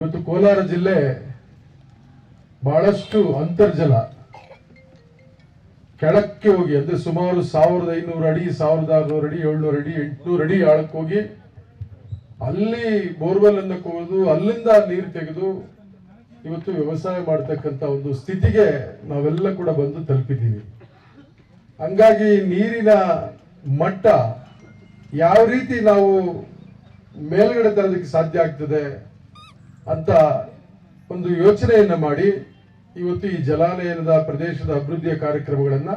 ಇವತ್ತು ಕೋಲಾರ ಜಿಲ್ಲೆ ಬಹಳಷ್ಟು ಅಂತರ್ಜಲ ಕೆಳಕ್ಕೆ ಹೋಗಿ ಅಂದ್ರೆ ಸುಮಾರು 1500 ಅಡಿ 1600 ಅಡಿ 700 ಅಡಿ 800 ಅಡಿ ಆಳಕ್ಕೆ ಹೋಗಿ ಅಲ್ಲಿ ಬೋರ್ವೆಲ್ ಅನ್ನು ಕೊಯ್ದು ಅಲ್ಲಿಂದ ನೀರು ತೆಗೆದು ಇವತ್ತು ವ್ಯವಸಾಯ ಮಾಡತಕ್ಕಂತ ಒಂದು ಸ್ಥಿತಿಗೆ ನಾವೆಲ್ಲ ಕೂಡ ಬಂದು ತಲುಪಿದ್ದೀವಿ. ಹಂಗಾಗಿ ನೀರಿನ ಮಟ್ಟ ಯಾವ ರೀತಿ ನಾವು ಮೇಲ್ಗಡೆ ತರೋದಕ್ಕೆ ಸಾಧ್ಯ ಆಗ್ತದೆ ಅಂತ ಒಂದು ಯೋಚನೆಯನ್ನ ಮಾಡಿ ಇವತ್ತು ಈ ಜಲಾನಯನದ ಪ್ರದೇಶದ ಅಭಿವೃದ್ಧಿಯ ಕಾರ್ಯಕ್ರಮಗಳನ್ನ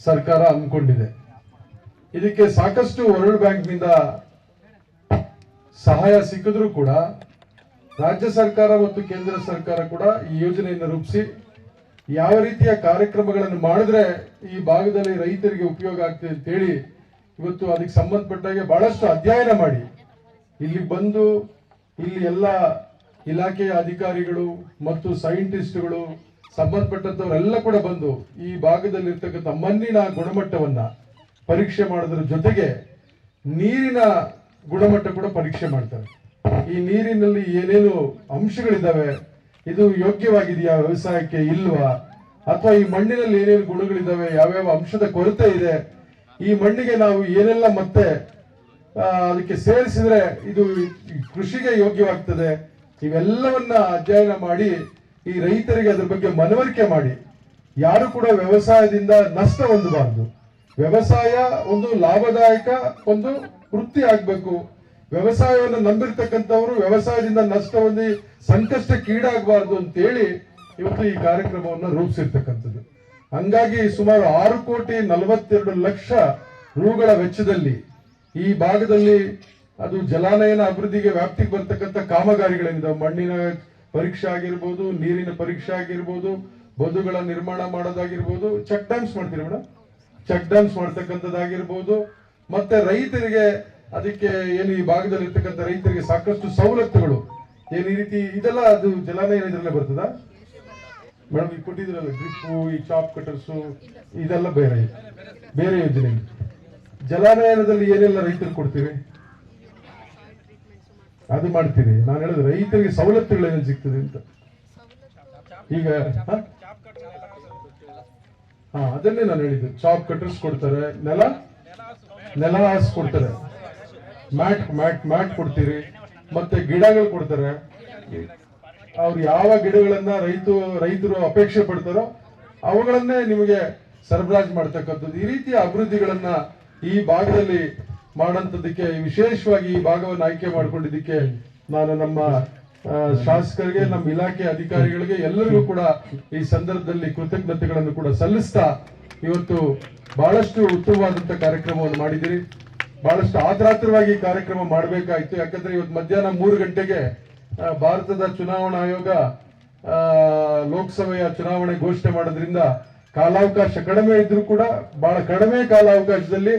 ಸರ್ಕಾರ ಹಮ್ಮಿಕೊಂಡಿದೆ. ಇದಕ್ಕೆ ಸಾಕಷ್ಟು ವರ್ಲ್ಡ್ ಬ್ಯಾಂಕ್ನಿಂದ ಸಹಾಯ ಸಿಕ್ಕಿದ್ರೂ ಕೂಡ ರಾಜ್ಯ ಸರ್ಕಾರ ಮತ್ತು ಕೇಂದ್ರ ಸರ್ಕಾರ ಕೂಡ ಈ ಯೋಜನೆಯನ್ನು ರೂಪಿಸಿ ಯಾವ ರೀತಿಯ ಕಾರ್ಯಕ್ರಮಗಳನ್ನು ಮಾಡಿದ್ರೆ ಈ ಭಾಗದಲ್ಲಿ ರೈತರಿಗೆ ಉಪಯೋಗ ಆಗ್ತದೆ ಅಂತ ಹೇಳಿ ಇವತ್ತು ಅದಕ್ಕೆ ಸಂಬಂಧಪಟ್ಟಾಗೆ ಬಹಳಷ್ಟು ಅಧ್ಯಯನ ಮಾಡಿ ಇಲ್ಲಿ ಬಂದು ಇಲ್ಲಿ ಎಲ್ಲ ಇಲಾಖೆಯ ಅಧಿಕಾರಿಗಳು ಮತ್ತು ಸೈಂಟಿಸ್ಟ್ಗಳು ಸಂಬಂಧಪಟ್ಟಂತವರೆಲ್ಲ ಕೂಡ ಬಂದು ಈ ಭಾಗದಲ್ಲಿ ಇರ್ತಕ್ಕಂಥ ಮಣ್ಣಿನ ಗುಣಮಟ್ಟವನ್ನ ಪರೀಕ್ಷೆ ಮಾಡೋದ್ರ ಜೊತೆಗೆ ನೀರಿನ ಗುಣಮಟ್ಟ ಕೂಡ ಪರೀಕ್ಷೆ ಮಾಡ್ತಾರೆ. ಈ ನೀರಿನಲ್ಲಿ ಏನೇನು ಅಂಶಗಳಿದಾವೆ, ಇದು ಯೋಗ್ಯವಾಗಿದೆಯಾ ವ್ಯವಸಾಯಕ್ಕೆ ಇಲ್ವಾ, ಅಥವಾ ಈ ಮಣ್ಣಿನಲ್ಲಿ ಏನೇನು ಗುಣಗಳಿದಾವೆ, ಯಾವ್ಯಾವ ಅಂಶದ ಕೊರತೆ ಇದೆ, ಈ ಮಣ್ಣಿಗೆ ನಾವು ಏನೆಲ್ಲ ಮತ್ತೆ ಅದಕ್ಕೆ ಸೇರಿಸಿದ್ರೆ ಇದು ಕೃಷಿಗೆ ಯೋಗ್ಯವಾಗ್ತದೆ, ಇವೆಲ್ಲವನ್ನ ಅಧ್ಯಯನ ಮಾಡಿ ಈ ರೈತರಿಗೆ ಅದ್ರ ಬಗ್ಗೆ ಮನವರಿಕೆ ಮಾಡಿ ಯಾರು ಕೂಡ ವ್ಯವಸಾಯದಿಂದ ನಷ್ಟ ಹೊಂದಬಾರದು. ವ್ಯವಸಾಯ ಒಂದು ಲಾಭದಾಯಕ ಒಂದು ವೃತ್ತಿ ಆಗ್ಬೇಕು. ವ್ಯವಸಾಯವನ್ನು ನಂಬಿರ್ತಕ್ಕಂಥವ್ರು ವ್ಯವಸಾಯದಿಂದ ನಷ್ಟ ಹೊಂದಿ ಸಂಕಷ್ಟಕ್ಕೀಡಾಗಬಾರ್ದು ಅಂತೇಳಿ ಇವತ್ತು ಈ ಕಾರ್ಯಕ್ರಮವನ್ನು ರೂಪಿಸಿರ್ತಕ್ಕಂಥದ್ದು. ಹಂಗಾಗಿ ಸುಮಾರು 6,42,00,000 ರೂಗಳ ವೆಚ್ಚದಲ್ಲಿ ಈ ಭಾಗದಲ್ಲಿ ಅದು ಜಲಾನಯನ ಅಭಿವೃದ್ಧಿಗೆ ವ್ಯಾಪ್ತಿಗೆ ಬರ್ತಕ್ಕಂಥ ಕಾಮಗಾರಿಗಳೇನಿದೆ, ಮಣ್ಣಿನ ಪರೀಕ್ಷೆ ಆಗಿರ್ಬೋದು, ನೀರಿನ ಪರೀಕ್ಷೆ ಆಗಿರ್ಬೋದು, ಬದುಗಳ ನಿರ್ಮಾಣ ಮಾಡೋದಾಗಿರ್ಬೋದು, ಚೆಕ್ ಡ್ಯಾಮ್ಸ್ ಮಾಡ್ತೀರಿ ಮೇಡಮ್, ಚೆಕ್ ಡ್ಯಾಮ್ಸ್ ಮಾಡ್ತಕ್ಕಂಥದ್ದಾಗಿರ್ಬೋದು, ಮತ್ತೆ ರೈತರಿಗೆ ಅದಕ್ಕೆ ಏನು ಈ ಭಾಗದಲ್ಲಿ ಇರ್ತಕ್ಕಂಥ ರೈತರಿಗೆ ಸಾಕಷ್ಟು ಸವಲತ್ತುಗಳು ಏನು ಈ ರೀತಿ ಇದೆಲ್ಲ ಅದು ಜಲಾನಯನ ಇದರಲ್ಲೇ ಬರ್ತದ ಮೇಡಮ್. ಈಗ ಕೊಟ್ಟಿದ್ರಲ್ಲ ಡ್ರಿಪ್ಪು, ಈ ಚಾಪ್ ಕಟರ್ಸು, ಇದೆಲ್ಲ ಬೇರೆ ಬೇರೆ ಯೋಜನೆ. ಜಲಾನಯನದಲ್ಲಿ ಏನೆಲ್ಲ ರೈತರು ಕೊಡ್ತೀವಿ ಅದು ಮಾಡ್ತೀರಿ. ನಾನು ಹೇಳಿದ್ರೆ ರೈತರಿಗೆ ಸವಲತ್ತುಗಳೇನು ಸಿಗ್ತದೆ ಅಂತ. ಈಗ ಅದನ್ನೇ ನಾನು ಹೇಳಿದ್ದು. ಚಾಪ್ ಕಟರ್ಸ್ ಕೊಡ್ತಾರೆ, ನೆಲ ಹಾಸ್ ಕೊಡ್ತಾರೆ, ಮ್ಯಾಟ್ ಕೊಡ್ತೀರಿ, ಮತ್ತೆ ಗಿಡಗಳು ಕೊಡ್ತಾರೆ. ಅವ್ರು ಯಾವ ಗಿಡಗಳನ್ನ ರೈತರು ಅಪೇಕ್ಷೆ ಪಡ್ತಾರೋ ಅವುಗಳನ್ನೇ ನಿಮಗೆ ಸರಬರಾಜು ಮಾಡ್ತಕ್ಕಂಥದ್ದು. ಈ ರೀತಿಯ ಅಭಿವೃದ್ಧಿಗಳನ್ನ ಈ ಭಾಗದಲ್ಲಿ ಮಾಡಂತದಕ್ಕೆ ವಿಶೇಷವಾಗಿ ಈ ಭಾಗವನ್ನು ಆಯ್ಕೆ ಮಾಡ್ಕೊಂಡಿದ್ದಕ್ಕೆ ನಾನು ನಮ್ಮ ಶಾಸಕರಿಗೆ, ನಮ್ಮ ಇಲಾಖೆ ಅಧಿಕಾರಿಗಳಿಗೆ ಎಲ್ಲರಿಗೂ ಕೂಡ ಈ ಸಂದರ್ಭದಲ್ಲಿ ಕೃತಜ್ಞತೆಗಳನ್ನು ಕೂಡ ಸಲ್ಲಿಸ್ತಾ ಇವತ್ತು ಬಹಳಷ್ಟು ಉತ್ತಮವಾದಂತ ಕಾರ್ಯಕ್ರಮವನ್ನು ಮಾಡಿದಿರಿ. ಬಹಳಷ್ಟು ಆತುರಾತುರವಾಗಿ ಕಾರ್ಯಕ್ರಮ ಮಾಡಬೇಕಾಯ್ತು. ಯಾಕಂದ್ರೆ ಇವತ್ತು ಮಧ್ಯಾಹ್ನ 3 ಗಂಟೆಗೆ ಭಾರತದ ಚುನಾವಣಾ ಆಯೋಗ ಲೋಕಸಭೆಯ ಚುನಾವಣೆ ಘೋಷಣೆ ಮಾಡೋದ್ರಿಂದ ಕಾಲಾವಕಾಶ ಕಡಿಮೆ ಇದ್ರೂ ಕೂಡ ಬಹಳ ಕಡಿಮೆ ಕಾಲಾವಕಾಶದಲ್ಲಿ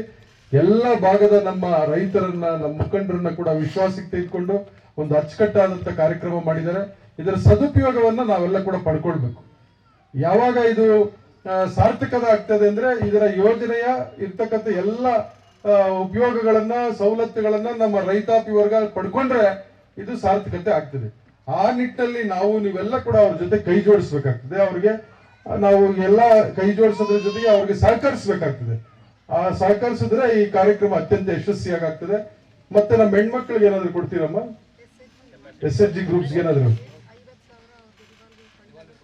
ಎಲ್ಲ ಭಾಗದ ನಮ್ಮ ರೈತರನ್ನ, ನಮ್ಮ ಮುಖಂಡರನ್ನ ಕೂಡ ವಿಶ್ವಾಸಕ್ಕೆ ತೆಗೆದುಕೊಂಡು ಒಂದು ಅಚ್ಚುಕಟ್ಟಾದಂತ ಕಾರ್ಯಕ್ರಮ ಮಾಡಿದ್ದಾರೆ. ಇದರ ಸದುಪಯೋಗವನ್ನ ನಾವೆಲ್ಲ ಕೂಡ ಪಡ್ಕೊಳ್ಬೇಕು. ಯಾವಾಗ ಇದು ಸಾರ್ಥಕದ ಆಗ್ತದೆ ಅಂದ್ರೆ ಇದರ ಯೋಜನೆಯ ಇರ್ತಕ್ಕಂಥ ಎಲ್ಲ ಉಪಯೋಗಗಳನ್ನ, ಸವಲತ್ತುಗಳನ್ನ ನಮ್ಮ ರೈತಾಪಿ ವರ್ಗ ಪಡ್ಕೊಂಡ್ರೆ ಇದು ಸಾರ್ಥಕತೆ ಆಗ್ತದೆ. ಆ ನಿಟ್ಟಿನಲ್ಲಿ ನೀವೆಲ್ಲ ಕೂಡ ಅವ್ರ ಜೊತೆ ಕೈ ಜೋಡಿಸ್ಬೇಕಾಗ್ತದೆ. ಅವ್ರಿಗೆ ನಾವು ಎಲ್ಲ ಕೈ ಜೋಡಿಸೋದ್ರ ಜೊತೆಗೆ ಅವ್ರಿಗೆ ಸಹಕರಿಸಬೇಕಾಗ್ತದೆ. ಆ ಸಹಕರಿಸಿದ್ರೆ ಈ ಕಾರ್ಯಕ್ರಮ ಅತ್ಯಂತ ಯಶಸ್ವಿಯಾಗ್ತದೆ. ಮತ್ತೆ ನಮ್ಮ ಹೆಣ್ಮಕ್ಳಿಗೆ ಏನಾದ್ರು ಕೊಡ್ತೀರಮ್ಮ, SHG ಗ್ರೂಪ್ಸ್ ಏನಾದ್ರು?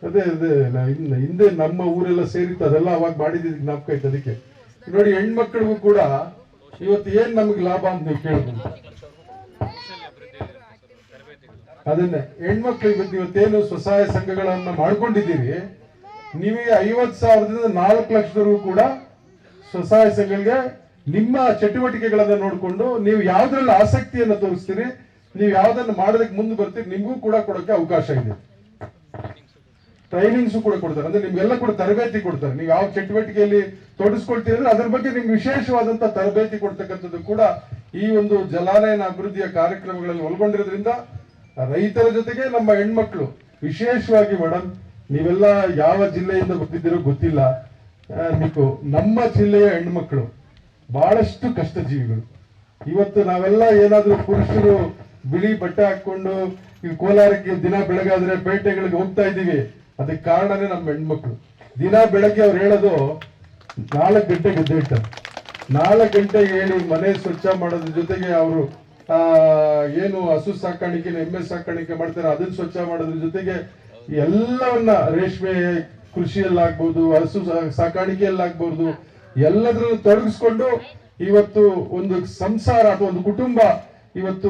ಅದೇ ಹಿಂದೆ ನಮ್ಮ ಊರೆಲ್ಲ ಸೇರಿತ್ತು, ಅದೆಲ್ಲ ಅವಾಗ ಮಾಡಿದ ಜ್ಞಾಪಕ ಐತೆ. ಅದಕ್ಕೆ ನೋಡಿ, ಹೆಣ್ಮಕ್ಳಿಗೂ ಕೂಡ ಇವತ್ತು ಏನ್ ನಮ್ಗೆ ಲಾಭ ಅಂತ ನೀವು ಕೇಳ್ಬೋದು. ಅದನ್ನೇ ಹೆಣ್ಮಕ್ಳು ಇವತ್ತೇನು ಸ್ವಸಹಾಯ ಸಂಘಗಳನ್ನ ಮಾಡ್ಕೊಂಡಿದ್ದೀರಿ, ನಿಮಗೆ 50,000ದಿಂದ 4 ಲಕ್ಷದವರೆಗೂ ಕೂಡ ಸ್ವಸಹಾಯ ಸಂಘಗಳಿಗೆ ನಿಮ್ಮ ಚಟುವಟಿಕೆಗಳನ್ನ ನೋಡಿಕೊಂಡು ನೀವು ಯಾವ್ದ್ರಲ್ಲಿ ಆಸಕ್ತಿಯನ್ನ ತೋರಿಸ್ತೀರಿ, ನೀವು ಯಾವ್ದನ್ನ ಮಾಡೋದಕ್ಕೆ ಮುಂದೆ ಬರ್ತೀರಿ, ನಿಮ್ಗೂ ಕೂಡ ಕೊಡೋಕೆ ಅವಕಾಶ ಇದೆ. ಟ್ರೈನಿಂಗ್ಸ್ ಕೂಡ ಕೊಡ್ತಾರೆ, ಅಂದ್ರೆ ನಿಮ್ಗೆಲ್ಲ ಕೂಡ ತರಬೇತಿ ಕೊಡ್ತಾರೆ. ನೀವು ಯಾವ ಚಟುವಟಿಕೆಯಲ್ಲಿ ತೊಡಗಿಸ್ಕೊಳ್ತೀರಿ ಅಂದ್ರೆ ಅದ್ರ ಬಗ್ಗೆ ನಿಮ್ಗೆ ವಿಶೇಷವಾದಂತ ತರಬೇತಿ ಕೊಡ್ತಕ್ಕಂಥದ್ದು ಕೂಡ ಈ ಒಂದು ಜಲಾನಯನ ಅಭಿವೃದ್ಧಿಯ ಕಾರ್ಯಕ್ರಮಗಳಲ್ಲಿ ಒಳಗೊಂಡಿರೋದ್ರಿಂದ ರೈತರ ಜೊತೆಗೆ ನಮ್ಮ ಹೆಣ್ಮಕ್ಳು ವಿಶೇಷವಾಗಿ ಮೇಡಮ್, ನೀವೆಲ್ಲ ಯಾವ ಜಿಲ್ಲೆಯಿಂದ ಬಂದಿದ್ದೀರೋ ಗೊತ್ತಿಲ್ಲ, ನೀವು ನಮ್ಮ ಜಿಲ್ಲೆಯ ಹೆಣ್ಮಕ್ಳು ಬಹಳಷ್ಟು ಕಷ್ಟ ಜೀವಿಗಳು. ಇವತ್ತು ನಾವೆಲ್ಲ ಏನಾದ್ರೂ ಪುರುಷರು ಬಿಳಿ ಬಟ್ಟೆ ಹಾಕೊಂಡು ಈ ಕೋಲಾರಕ್ಕೆ ದಿನ ಬೆಳಗಾದ್ರೆ ಪೇಟೆಗಳಿಗೆ ಹೋಗ್ತಾ ಇದ್ದೀವಿ, ಅದಕ್ಕೆ ಕಾರಣನೇ ನಮ್ಮ ಹೆಣ್ಮಕ್ಳು. ದಿನ ಬೆಳಗ್ಗೆ ಅವ್ರು ಹೇಳೋದು 4 ಗಂಟೆಗೆ ಎದ್ದೇಳ್ತಾರೆ. 4 ಗಂಟೆಗೆ ಹೇಳಿ ಮನೆ ಸ್ವಚ್ಛ ಮಾಡೋದ್ರ ಜೊತೆಗೆ ಅವರು ಏನು ಹಸು ಸಾಕಾಣಿಕೆ ಎಮ್ಮೆ ಸಾಕಾಣಿಕೆ ಮಾಡ್ತಾರೆ ಅದನ್ನ ಸ್ವಚ್ಛ ಮಾಡೋದ್ರ ಜೊತೆಗೆ ಎಲ್ಲವನ್ನ ರೇಷ್ಮೆ ಕೃಷಿಯಲ್ಲಾಗ್ಬೋದು, ಹಸು ಸಾಕಾಣಿಕೆಯಲ್ಲಾಗ್ಬೋದು, ಎಲ್ಲದ್ರಲ್ಲೂ ತೊಡಗಿಸ್ಕೊಂಡು ಇವತ್ತು ಒಂದು ಸಂಸಾರ ಅಥವಾ ಒಂದು ಕುಟುಂಬ ಇವತ್ತು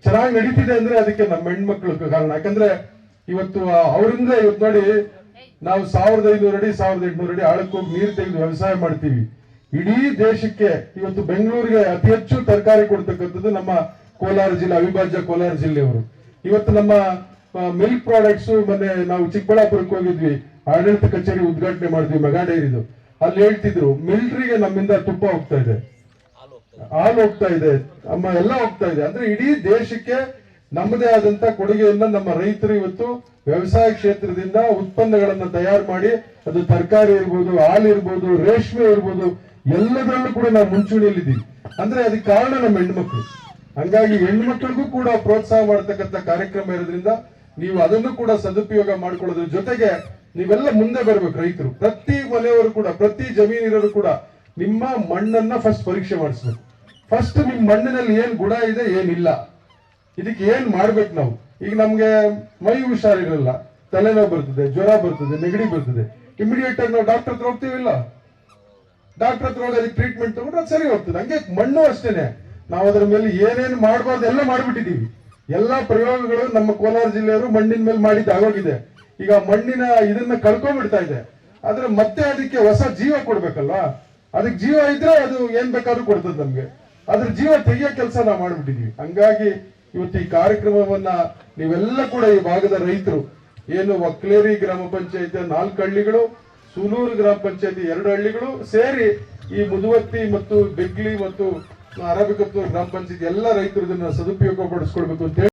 ಚೆನ್ನಾಗಿ ನಡೀತಿದೆ ಅಂದ್ರೆ ಅದಕ್ಕೆ ನಮ್ಮ ಹೆಣ್ಮಕ್ಳು ಕಾರಣ. ಯಾಕಂದ್ರೆ ಇವತ್ತು ಅವರಿಂದ ಇವತ್ತು ನೋಡಿ ನಾವು 1500 ಅಡಿ 1800 ಅಡಿ ಆಳಕ್ಕೋಗಿ ನೀರು ತೆಗೆದು ವ್ಯವಸಾಯ ಮಾಡ್ತೀವಿ. ಇಡೀ ದೇಶಕ್ಕೆ ಇವತ್ತು ಬೆಂಗಳೂರಿಗೆ ಅತಿ ಹೆಚ್ಚು ತರಕಾರಿ ಕೊಡ್ತಕ್ಕಂಥದ್ದು ನಮ್ಮ ಕೋಲಾರ ಜಿಲ್ಲೆ, ಅವಿಭಾಜ್ಯ ಕೋಲಾರ ಜಿಲ್ಲೆಯವರು. ಇವತ್ತು ನಮ್ಮ ಮಿಲ್ಕ್ ಪ್ರಾಡಕ್ಟ್ಸ್ ಮೊನ್ನೆ ನಾವು ಚಿಕ್ಕಬಳ್ಳಾಪುರಕ್ಕೆ ಹೋಗಿದ್ವಿ, ಆಡಳಿತ ಕಚೇರಿ ಉದ್ಘಾಟನೆ ಮಾಡಿದ್ವಿ ಮೆಗಾ ಡೈರಿದು. ಅಲ್ಲಿ ಹೇಳ್ತಿದ್ರು ಮಿಲ್ಟ್ರಿಗೆ ನಮ್ಮಿಂದ ತುಪ್ಪ ಹೋಗ್ತಾ ಇದೆ, ಹಾಲು ಹೋಗ್ತಾ ಇದೆ, ಎಲ್ಲ ಹೋಗ್ತಾ ಇದೆ. ಅಂದ್ರೆ ಇಡೀ ದೇಶಕ್ಕೆ ನಮ್ಮದೇ ಆದಂತ ಕೊಡುಗೆಯನ್ನ ನಮ್ಮ ರೈತರು ಇವತ್ತು ವ್ಯವಸಾಯ ಕ್ಷೇತ್ರದಿಂದ ಉತ್ಪನ್ನಗಳನ್ನ ತಯಾರು ಮಾಡಿ, ಅದು ತರಕಾರಿ ಇರ್ಬೋದು, ಹಾಲು ಇರ್ಬೋದು, ರೇಷ್ಮೆ ಇರ್ಬೋದು, ಎಲ್ಲದರಲ್ಲೂ ಕೂಡ ನಾವು ಮುಂಚೂಣಿಯಲ್ಲಿದ್ದೀವಿ. ಅಂದ್ರೆ ಅದಕ್ಕೆ ಕಾರಣ ನಮ್ಮ ಹೆಣ್ಮಕ್ಳು. ಹಂಗಾಗಿ ಹೆಣ್ಮಕ್ಳಿಗೂ ಕೂಡ ಪ್ರೋತ್ಸಾಹ ಮಾಡತಕ್ಕಂಥ ಕಾರ್ಯಕ್ರಮ ಇರೋದ್ರಿಂದ ನೀವು ಅದನ್ನು ಕೂಡ ಸದುಪಯೋಗ ಮಾಡ್ಕೊಳ್ಳೋದ್ರ ಜೊತೆಗೆ ನೀವೆಲ್ಲ ಮುಂದೆ ಬರ್ಬೇಕು. ರೈತರು ಪ್ರತಿ ಮನೆಯವರು ಕೂಡ, ಪ್ರತಿ ಜಮೀನಿರೋರು ಕೂಡ ನಿಮ್ಮ ಮಣ್ಣನ್ನ ಫಸ್ಟ್ ಪರೀಕ್ಷೆ ಮಾಡಿಸ್ಬೇಕು. ಫಸ್ಟ್ ನಿಮ್ ಮಣ್ಣಿನಲ್ಲಿ ಏನ್ ಗುಣ ಇದೆ, ಏನಿಲ್ಲ, ಇದಕ್ಕೆ ಏನ್ ಮಾಡ್ಬೇಕು ನಾವು. ಈಗ ನಮ್ಗೆ ಮೈ ಹುಷಾರಿರಲ್ಲ, ತಲೆನೋವು ಬರ್ತದೆ, ಜ್ವರ ಬರ್ತದೆ, ನೆಗಡಿ ಬರ್ತದೆ, ಇಮಿಡಿಯೇಟ್ ಆಗಿ ನಾವು ಡಾಕ್ಟರ್ ಹತ್ರ ಹೋಗ್ತೀವಿಲ್ಲ, ಡಾಕ್ಟರ್ ಹತ್ರ ಹೋಗಿ ಅದಕ್ಕೆ ಟ್ರೀಟ್ಮೆಂಟ್ ತಗೊಂಡ್ರೆ ಅದು ಸರಿ ಹೋಗ್ತದೆ. ಹಂಗೆ ಮಣ್ಣು ಅಷ್ಟೇನೆ, ನಾವು ಅದರ ಮೇಲೆ ಏನೇನು ಮಾಡಬಾರ್ದು ಎಲ್ಲ ಮಾಡ್ಬಿಟ್ಟಿದೀವಿ. ಎಲ್ಲಾ ಪ್ರಯೋಗಗಳು ನಮ್ಮ ಕೋಲಾರ ಜಿಲ್ಲೆಯವರು ಮಣ್ಣಿನ ಮೇಲೆ ಮಾಡಿದ್ದು ಆಗೋಗಿದೆ. ಈಗ ಮಣ್ಣಿನ ಇದನ್ನ ಕಳ್ಕೊಂಡ್ಬಿಡ್ತಾ ಇದೆ. ಆದ್ರೆ ಮತ್ತೆ ಅದಕ್ಕೆ ಹೊಸ ಜೀವ ಕೊಡ್ಬೇಕಲ್ವಾ, ಅದಕ್ಕೆ ಜೀವ ಇದ್ರೆ ಅದು ಏನ್ ಬೇಕಾದ್ರೂ ಕೊಡ್ತದೆ ನಮ್ಗೆ. ಅದ್ರ ಜೀವ ತೆಗಿಯೋ ಕೆಲಸ ನಾವು ಮಾಡ್ಬಿಟ್ಟಿದೀವಿ. ಹಂಗಾಗಿ ಇವತ್ತು ಈ ಕಾರ್ಯಕ್ರಮವನ್ನ ನೀವೆಲ್ಲ ಕೂಡ ಈ ಭಾಗದ ರೈತರು ಏನು ಒಕ್ಲೇರಿ ಗ್ರಾಮ ಪಂಚಾಯತಿ 4 ಹಳ್ಳಿಗಳು, ಸೂಲೂರು ಗ್ರಾಮ ಪಂಚಾಯತಿ 2 ಹಳ್ಳಿಗಳು ಸೇರಿ ಈ ಮುದುವತ್ತಿ ಮತ್ತು ಬೆಗ್ಲಿ ಮತ್ತು ಅರಬಿಕತ್ತೂರು ಗ್ರಾಮ ಪಂಚಾಯತಿ ಎಲ್ಲ ರೈತರು ಇದನ್ನ ಸದುಪಯೋಗ ಪಡಿಸ್ಕೊಳ್ಬೇಕು ಅಂತ ಹೇಳಿ